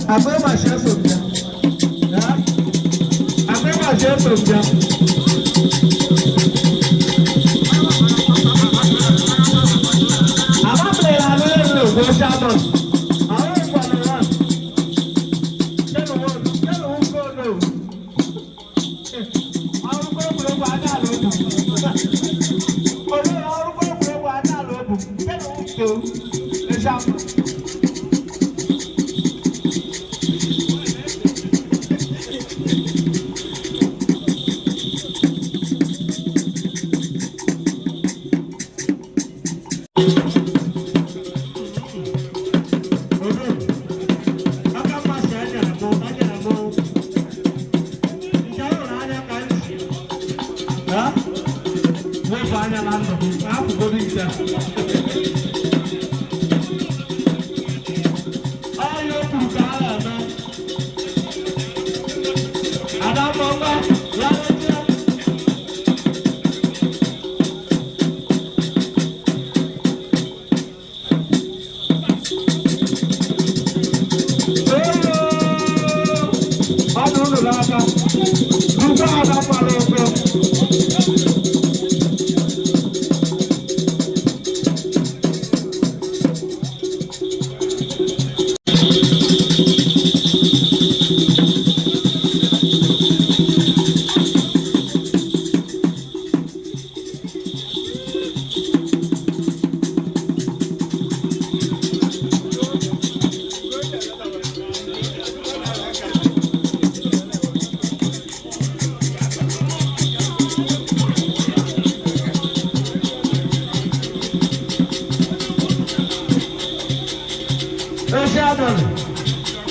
Agora baixar sobre agora baixar sobre ama plena no go shaman awo kwala wa tell one go no awo ko bro wa na lo bu awo ko bro wa na lo bu tell one go le shaman.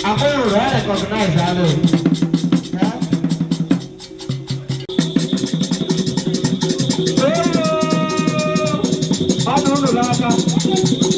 Aku udah recognize halo. Halo. Aduh,